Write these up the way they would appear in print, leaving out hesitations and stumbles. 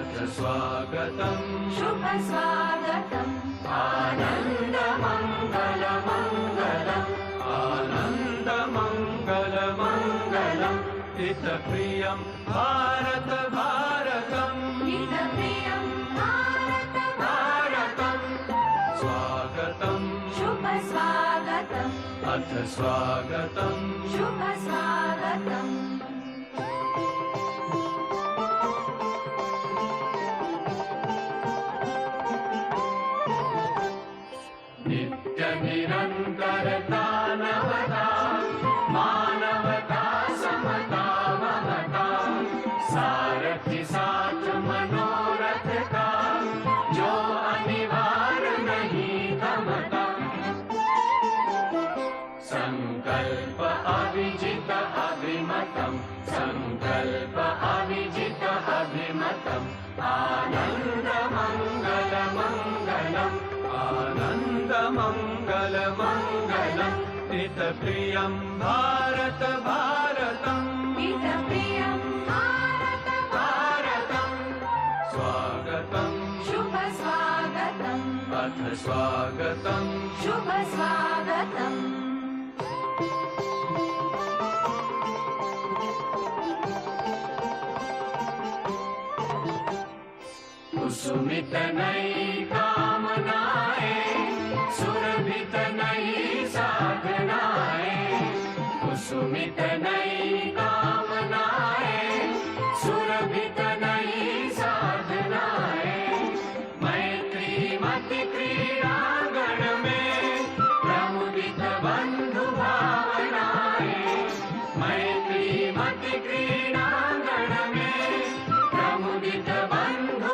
अथ स्वागतं शुभ स्वागतम् आनन्दमङ्गलमङ्गलम् आनन्दमङ्गलमङ्गलम् हितप्रियं भारत भारतम् हितप्रियं भारत भारतम् स्वागतं शुभ स्वागतम् अथ स्वागतं शुभ स्वागतम् नित्यनिरन्तरता नवता मानवता समता ममता सारथि साथ मनोरथ का जो अनिवार्य नहीं थमता संकल्प अविजित अभिमतम् संकल्प अविजित अभिमतम् आनन्दमङ्गलमङ्गलम् आनन्दमङ्गलमङ्गलम् हितप्रियं भारत भारतम् हितप्रियं भारत भारतम् स्वागतं शुभ स्वागतम् अथ स्वागतं शुभ स्वागतम् कुसुमित नई कामनाएं सुरभित नई साधनाएं कुसुमित नई कामनाएं सुरभित नई साधनाएं मैत्री मति क्रीड़ांगण में प्रमुदित बंधु भावनाएं मैत्री मति क्रीड़ांगण में प्रमुदित बंधु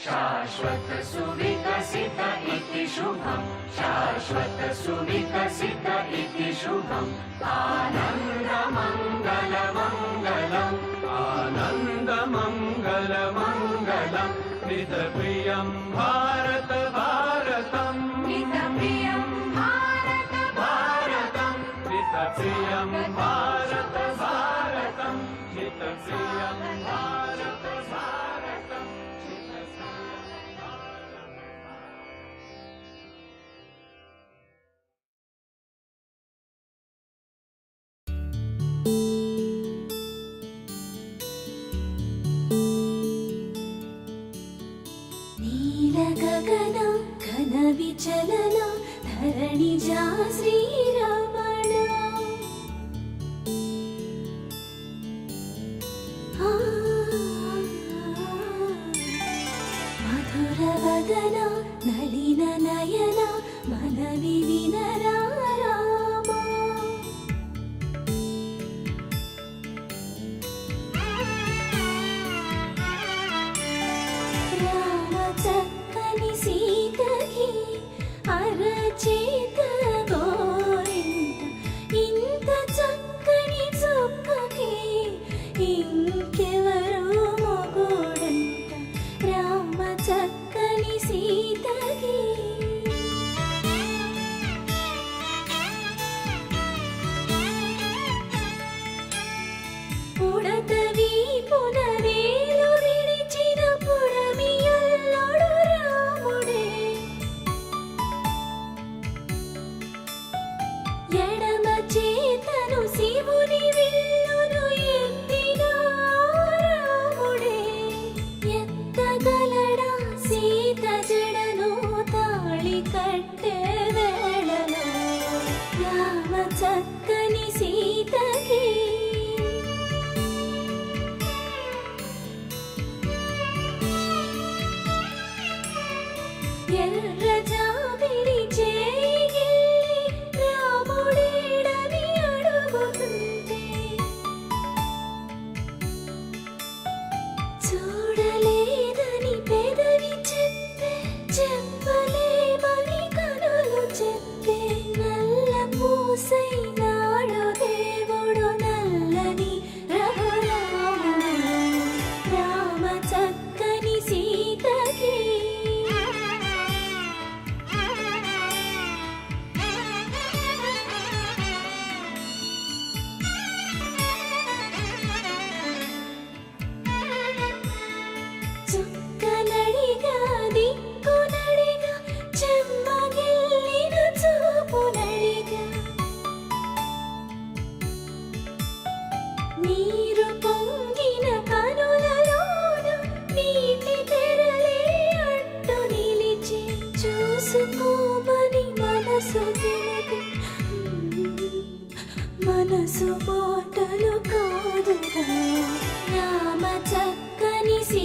शाश्वत सुविकसित इति शुभम् शाश्वत सुविकसित इति शुभम् आनन्दमङ्गलमङ्गलम् आनन्दमङ्गलमङ्गलम् हितप्रियं भारत भारतम् हितप्रियं भारत भारतम् हितप्रियं भारत भारतम् हितप्रियं भारत भारतम् ನೀಲಗಗನ ಘನ ವಿಚಲನ ಧರಣಿಜ ಶ್ರೀರಮಣ ಮಧುರ ವದನ ನಳಿನ ನಯನ ಮನವಿ ವಿನರ ರಾಮ ರಾಮ ಚಕ್ಕನಿ ಸೀತಗೆ ಅರచేత గోరింట ఇంత చక్కని చుక్కకి ఇంకెవరు మొగుడంట రామ చక్కని సీతకి ఉడత వీపున వేలు విడిచిన పుడమియల్లుడు రాముడే ఎడమ చేతను శివుని విల్లును ఎత్తిన రాముడే ఎత్తగలడా సీత జడను తాళి కట్టే వేళలో రామ చక్కని సీతకి ఎర్ర జాబిలి చేయి రాముడేడని అడుగుతుంటే చూడలేదని పెదవి చెప్పే చెప్పలేమని కనులు చెప్పే నల్ల పూసైనాడు దేవుడు నల్లని రఘురాముడు రామ చక్కని సీతకి మనసు తెలిపి మనసు మాటలు కాదుగా రామ చక్కని సీ